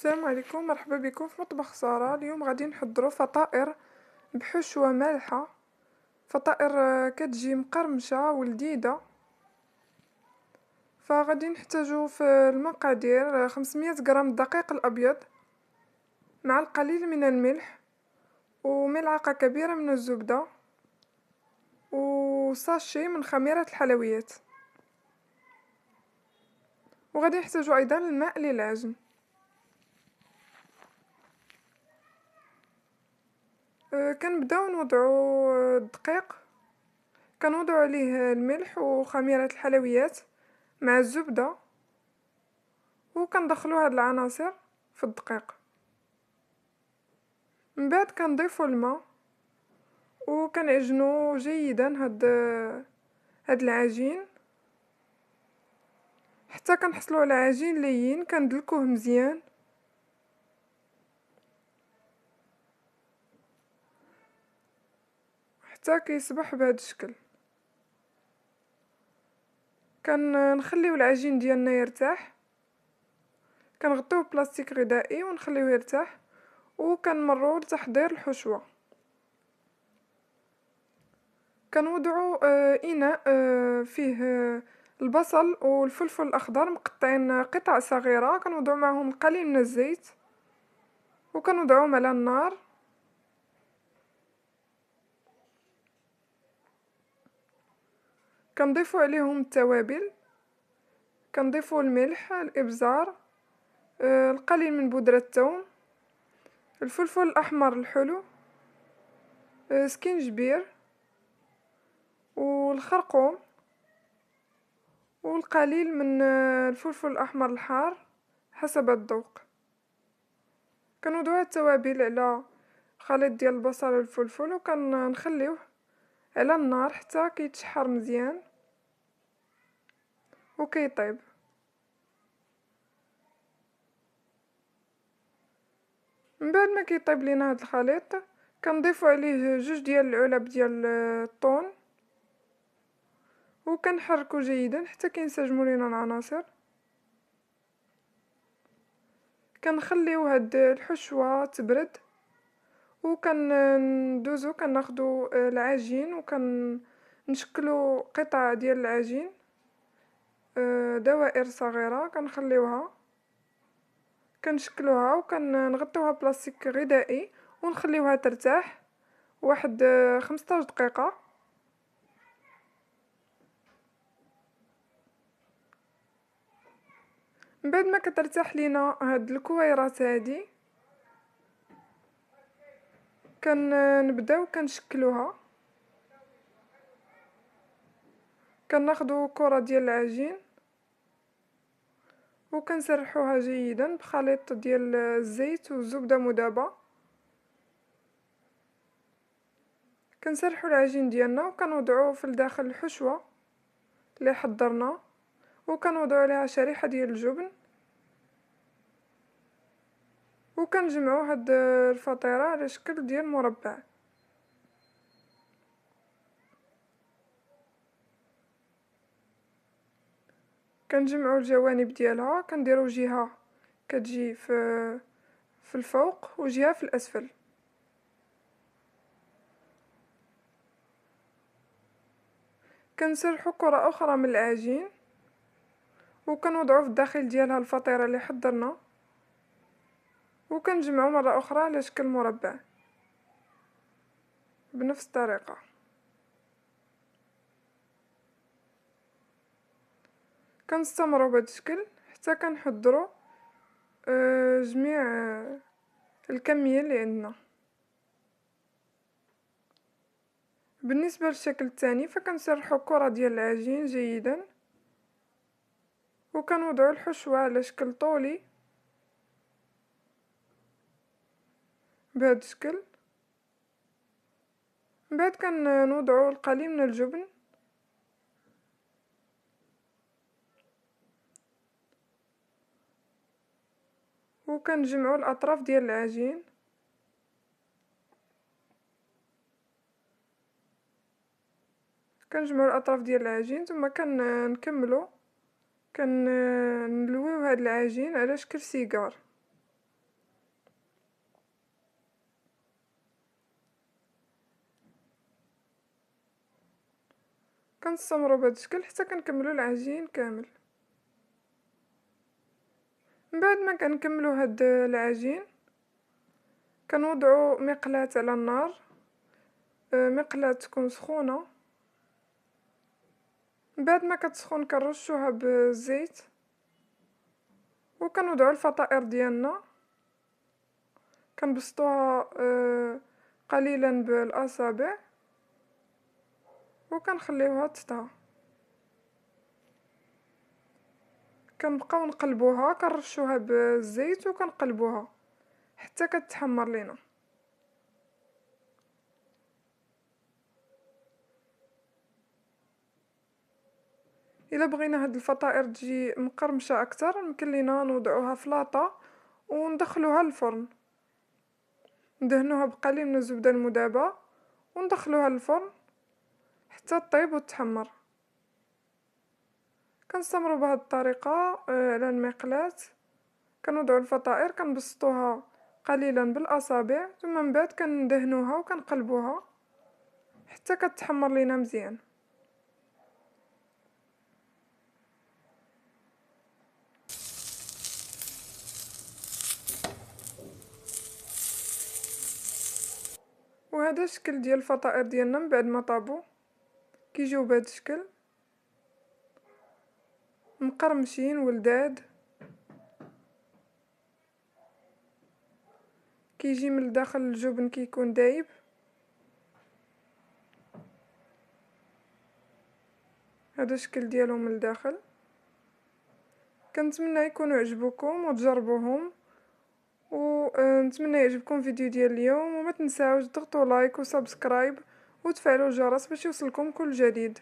السلام عليكم، مرحبا بكم في مطبخ سارة. اليوم غادي نحضروا فطائر بحشوة مالحة. فطائر كتجي مقرمشة ولذيذة. فغادي نحتاجو في المقادير 500 غرام الدقيق الابيض مع القليل من الملح وملعقة كبيرة من الزبدة وساشي من خميرة الحلويات. وغادي نحتاجو ايضا الماء للعجن. كنبداو نوضعو الدقيق، كنوضعو عليه الملح وخميرة الحلويات مع الزبدة، وكندخلو هاد العناصر في الدقيق. من بعد كنضيفو الماء وكنعجنو جيدا هاد العجين حتى كنحصلو على عجين لين. كندلكوه مزيان حتى كيصبح بهذا الشكل. كنخليو العجين ديالنا يرتاح، كنغطيوه بلاستيك غذائي ونخليوه يرتاح، وكنمروا لتحضير الحشوه. كنوضعوا اناء فيه البصل والفلفل الاخضر مقطعين قطع صغيره، كنوضعوا معهم القليل من الزيت وكنوضعوهم على النار. كنضيفوا عليهم التوابل، كنضيفوا الملح، الابزار، القليل من بودرة الثوم، الفلفل الاحمر الحلو، سكينجبير والخرقوم، والقليل من الفلفل الاحمر الحار حسب الذوق. كنوضعوا التوابل على خليط ديال البصل والفلفل وكنخليوه على النار حتى كيتشحر مزيان وكيطيب. من بعد ما كيطيب لينا هذا الخليط كنضيفوا عليه 2 العلب ديال الطون وكنحركو جيدا حتى كينسجموا لينا العناصر. كنخليو هاد الحشوه تبرد وكندوزو كناخدو العجين وكنشكلو قطع ديال العجين دوائر صغيره، كنشكلوها وكنغطيوها بلاستيك غذائي ونخليوها ترتاح واحد 15 دقيقه. من بعد ما كترتاح لينا هاد الكويرات هادي كنبداو كنشكلوها. كناخدو كرة ديال العجين وكنسرحوها جيدا بخليط ديال الزيت والزبدة مذابة. كنسرحو العجين ديالنا وكنوضعوه في داخل الحشوة اللي حضرنا، وكنوضعو عليها شريحة ديال الجبن، وكنجمعو هاد الفطيرة على شكل ديال مربع. كنجمعو الجوانب ديالها، كنديرو جهة كتجي في الفوق وجهة في الاسفل. كنسرحو كرة اخرى من العجين وكنوضعو في الداخل ديالها الفطيرة اللي حضرنا وكنجمعو مرة اخرى على شكل مربع بنفس الطريقة. كنستمروا بهذا الشكل حتى كنحضروا جميع الكمية اللي عندنا. بالنسبة للشكل الثاني فكنسرحوا كرة ديال العجين جيدا وكنوضعوا الحشوة على شكل طولي بهذا الشكل. من بعد كنوضعوا القليل من الجبن وكنجمعوا الاطراف ديال العجين ثم كنكملوا كنلويو هذا العجين على شكل سيجار. كنستمروا بهذا الشكل حتى كنكملوا العجين كامل. من بعد ما كنكملوا هاد العجين كنوضعوا مقلاة على النار، مقلاة تكون سخونة. من بعد ما كتسخن كنرشوها بالزيت وكنوضعوا الفطائر ديالنا، كنبسطوها قليلا بالاصابع وكنخليوها تطهى. كنبقاو نقلبوها، كنرشوها بالزيت وكنقلبوها حتى كتحمر لينا. الا بغينا هاد الفطائر تجي مقرمشه اكثر يمكن لينا نوضعوها في لاطه وندخلوها للفرن، ندهنوها بقليل من الزبده المذابه وندخلوها للفرن حتى طيب وتحمر. كنستمروا بهذه الطريقه على المقلاة. كنوضعوا الفطائر كنبسطوها قليلا بالاصابع، ثم من بعد كندهنوها وكنقلبوها حتى كتحمر لينا مزيان. وهذا الشكل ديال الفطائر ديالنا من بعد ما طابوا كيجيو بهذا الشكل مقرمشين ولذاذ. كيجي من الداخل الجبن كيكون دايب. هذا الشكل ديالهم من الداخل. كنتمنى يكونوا عجبوكم وتجربوهم، ونتمنى يعجبكم الفيديو ديال اليوم، وما تنساوش تضغطوا لايك وسبسكرايب وتفعلوا الجرس باش يوصلكم كل جديد.